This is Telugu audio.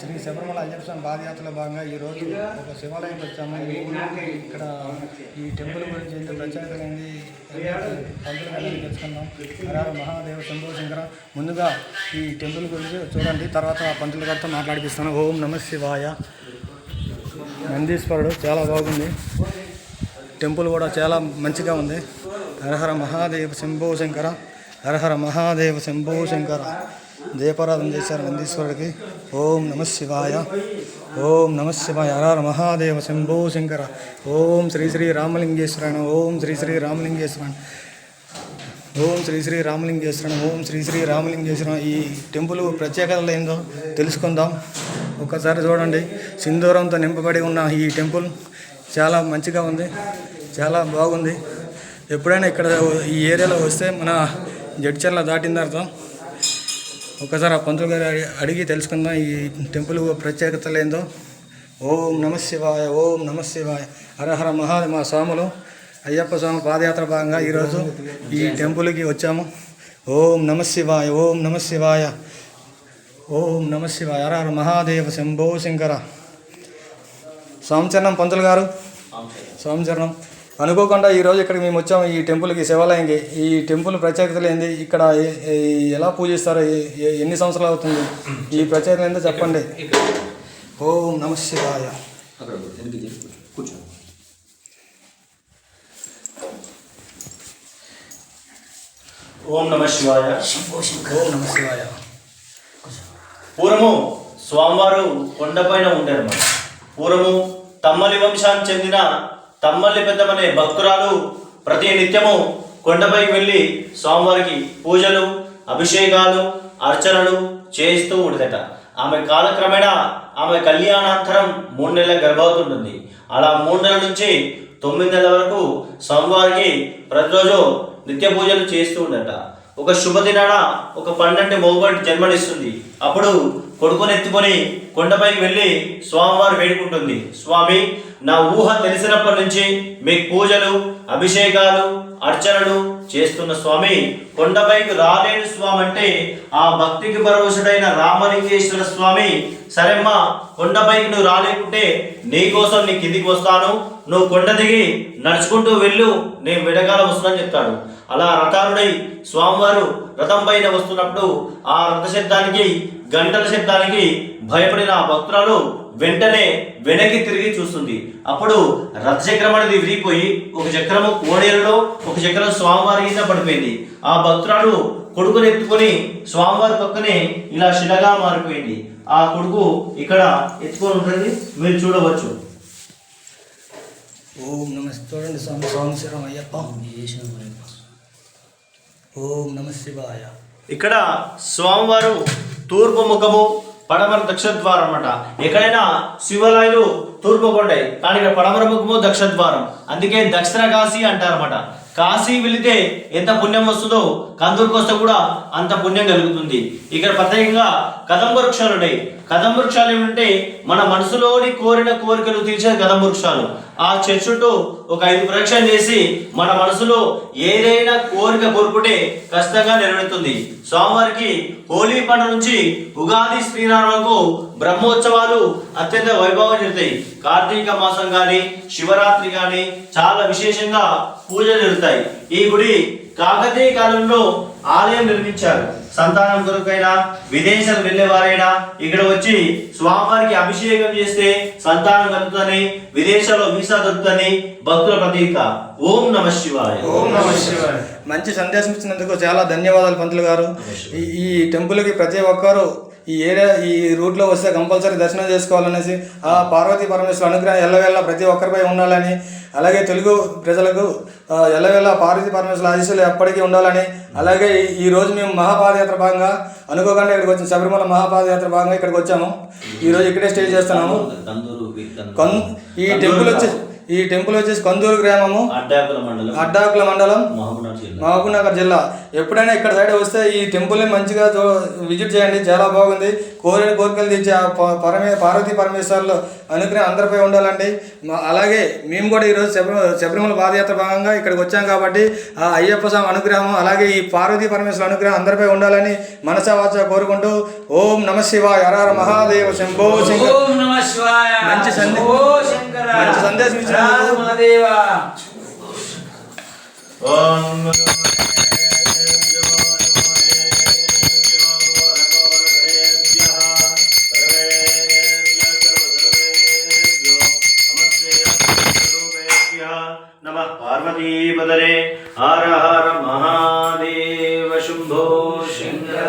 శ్రీ శబరిమల అయ్యప్ప స్వామి పాదయాత్రలో భాగంగా ఈరోజు ఒక శివాలయంకి వచ్చాము. ఇక్కడ ఈ టెంపుల్ గురించి ఎంత ప్రత్యేకత అయింది పంతులు తెలుసుకుందాం. హర మహాదేవ శంభో శంకర. ముందుగా ఈ టెంపుల్ గురించి చూడండి, తర్వాత పంతుల గారితో మాట్లాడిపిస్తాను. ఓం నమ శివాయ. నందీశ్వరుడు చాలా బాగుంది, టెంపుల్ కూడా చాలా మంచిగా ఉంది. హరహర మహాదేవ శంభో శంకర, హరహర మహాదేవ శంభో శంకర. దీపారాధన చేశారు నందీశ్వరుడికి. ఓం నమ శివాయ, ఓం నమ శివాయ. హరహర మహాదేవ శంభో శంకర. ఓం శ్రీ శ్రీ రామలింగేశ్వరాయణ, ఓం శ్రీ శ్రీ రామలింగేశ్వరాయణ, ఓం శ్రీ శ్రీ రామలింగేశ్వరాయణ, ఓం శ్రీ శ్రీ రామలింగేశ్వరం. ఈ టెంపుల్ ప్రత్యేకతలు ఏందో తెలుసుకుందాం. ఒక్కసారి చూడండి, సింధూరంతో నింపబడి ఉన్న ఈ టెంపుల్ చాలా మంచిగా ఉంది, చాలా బాగుంది. ఎప్పుడైనా ఇక్కడ ఈ ఏరియాలో వస్తే మన జడ్చర్ల దాటిన తర్వాత ఒకసారి ఆ పంతులు గారు అడిగి తెలుసుకుందాం ఈ టెంపుల్ ప్రత్యేకతలు ఏందో. ఓం నమ శివాయ, ఓం నమ శివాయ. హరహర మహాదేవ. మా స్వాములు అయ్యప్ప స్వామి పాదయాత్ర భాగంగా ఈరోజు ఈ టెంపుల్కి వచ్చాము. ఓం నమ శివాయ, ఓం నమ శివాయ, ఓం నమ శివాయ. హరహర మహాదేవ శంభో శంకర. స్వామిచరణం పంతులు గారు, స్వామిచరణం. అనుకోకుండా ఈరోజు ఇక్కడికి మేము వచ్చాము, ఈ టెంపుల్కి, శివాలయంకి. ఈ టెంపుల్ ప్రత్యేకతలు ఏంది, ఇక్కడ ఎలా పూజిస్తారు, ఎన్ని సంవత్సరాలు అవుతుంది, ఈ ప్రత్యేకత ఏందో చెప్పండి. ఓం నమ శివాయ. ఓం నమ శివాయ. ఓం నమ శివాయ. పూర్వము స్వామివారు కొండపైన ఉండేరన్నమాట. పూర్వము తమ్మలి వంశానికి చెందిన తమ్మల్లి పెద్దమనే భక్తురాలు ప్రతి నిత్యము కొండపైకి వెళ్ళి స్వామివారికి పూజలు, అభిషేకాలు, అర్చనలు చేయిస్తూ ఉండదట. ఆమె కాలక్రమేణా ఆమె కళ్యాణాంతరం 3 నెలల గర్భవతి ఉంటుంది. అలా 3 నెలల నుంచి 9 నెలల వరకు స్వామివారికి ప్రతిరోజు నిత్య పూజలు చేస్తూ ఉండట. ఒక శుభదినాన ఒక 12 మగబడి జన్మనిస్తుంది. అప్పుడు కొడుకుని ఎత్తుకొని కొండపైకి వెళ్ళి స్వామివారు వేడుకుంటుంది. స్వామి, నా ఊహ తెలిసినప్పటి నుంచి మీకు పూజలు, అభిషేకాలు, అర్చనలు చేస్తున్న స్వామి, కొండపైకి రాలేని స్వామి అంటే ఆ భక్తికి పరవశుడైన రామలింగేశ్వర స్వామి, సరేమ్మా కొండపైకి నువ్వు రాలేకుంటే నీకోసం నీ కిందికి వస్తాను, నువ్వు కొండ దిగి నడుచుకుంటూ వెళ్ళు, నేను వెడగాల వస్తున్నాను చెప్తాడు. అలా రథారుడై స్వామివారు రథం పైన వస్తున్నప్పుడు ఆ రథ శబ్దానికి, గంటల శబ్దానికి భయపడిన ఆ భక్తురాలు వెంటనే వెనక్కి తిరిగి చూస్తుంది. అప్పుడు రథచక్రం అనేది విరిగిపోయి ఒక చక్రము కోడేరులో, ఒక చక్రం స్వామివారి కింద పడిపోయింది. ఆ భక్తురాలు కొడుకుని ఎత్తుకొని స్వామివారి పక్కనే ఇలా శిలగా మారిపోయింది. ఆ కొడుకు ఇక్కడ ఎత్తుకొని ఉంటుంది, మీరు చూడవచ్చు. ఓం నమ. చూడండి స్వామి, స్వామి శరణం అయ్యప్ప. ఓం నమ శివాయ. ఇక్కడ స్వామివారు తూర్పు ముఖము, పడమర దక్షిణ ద్వారం అన్నమాట. ఎక్కడైనా శివాలయాలు తూర్పు కొండాయి, కానీ ఇక్కడ పడమర ముఖము దక్షిణ ద్వారం, అందుకే దక్షిణ కాశీ అంటారన్నమాట. కాశీ వెళితే ఎంత పుణ్యం వస్తుందో కందూరుకు వస్తే కూడా అంత పుణ్యం కలుగుతుంది. ఇక్కడ ప్రత్యేకంగా కదంబ వృక్షాలు ఉన్నాయి. కదంబ వృక్షాలు ఏమంటే మన మనసులోని కోరిన కోరికలు తీర్చే కదంబ వృక్షాలు. ఆ చెట్టు చుట్టూ ఒక 5 ప్రదక్షిణలు చేసి మన మనసులో ఏదైనా కోరిక కోరుకుంటే ఖచ్చితంగా నెరవేరుతుంది. స్వామివారికి హోలీ పండుగ నుంచి ఉగాది శ్రీరామకు బ్రహ్మోత్సవాలు అత్యంత వైభవంగా జరుగుతాయి. కార్తీక మాసం కానీ, శివరాత్రి కానీ చాలా విశేషంగా పూజలు జరుగుతాయి. ఈ గుడి కాకతీయ కాలంలో ఆలయం నిర్మించారు. సంతానం కొరకైనా, విదేశాలు వెళ్ళేవారైనా ఇక్కడ వచ్చి స్వామివారికి అభిషేకం చేస్తే సంతానం కలుగుతుందని, విదేశాల్లో వీసా దొరుకుతుందని భక్తుల ప్రతీక. ఓం నమ శివాయ. ఓం నమ శివాయ. మంచి సందేశం ఇచ్చినందుకు చాలా ధన్యవాదాలు పంతులు గారు. ఈ టెంపుల్కి ప్రతి ఒక్కరు ఈ ఏరియా, ఈ రూట్లో వస్తే కంపల్సరీ దర్శనం చేసుకోవాలనేసి, ఆ పార్వతీ పరమేశ్వర అనుగ్రహం ఎల్లవేళ ప్రతి ఒక్కరిపై ఉండాలని, అలాగే తెలుగు ప్రజలకు ఎల్లవేళ పార్వతీ పరమేశ్వర ఆశీస్సులు ఎప్పటికీ ఉండాలని, అలాగే ఈరోజు మేము మహాపాదయాత్ర భాగంగా అనుకోకుండా ఇక్కడికి వచ్చిన శబరిమల మహాపాదయాత్ర భాగంగా ఇక్కడికి వచ్చాము. ఈరోజు ఇక్కడే స్టే చేస్తున్నాము. ఈ టెంపుల్ వచ్చేసి కందూరు గ్రామము, అడ్డాకుల మండలం, మహబూబ్నగర్ జిల్లా. ఎప్పుడైనా ఇక్కడ సైడ్ వస్తే ఈ టెంపుల్ని మంచిగా విజిట్ చేయండి, చాలా బాగుంది. కోరికలు తీర్చే పార్వతీ పరమేశ్వర్లు అనుగ్రహం అందరిపై ఉండాలండి. అలాగే మేము కూడా ఈరోజు శబరిమల పాదయాత్ర భాగంగా ఇక్కడికి వచ్చాం కాబట్టి ఆ అయ్యప్ప స్వామి అనుగ్రహం అలాగే ఈ పార్వతీ పరమేశ్వర అనుగ్రహం అందరిపై ఉండాలని మనసా వాచా కోరుకుంటూ ఓం నమ శివాయ, హర హర మహాదేవ, శంభో శంకర. మంచి సందేశం నమః పార్వతీపదరే. హర హర మహాదేవ, శంభో శంకర.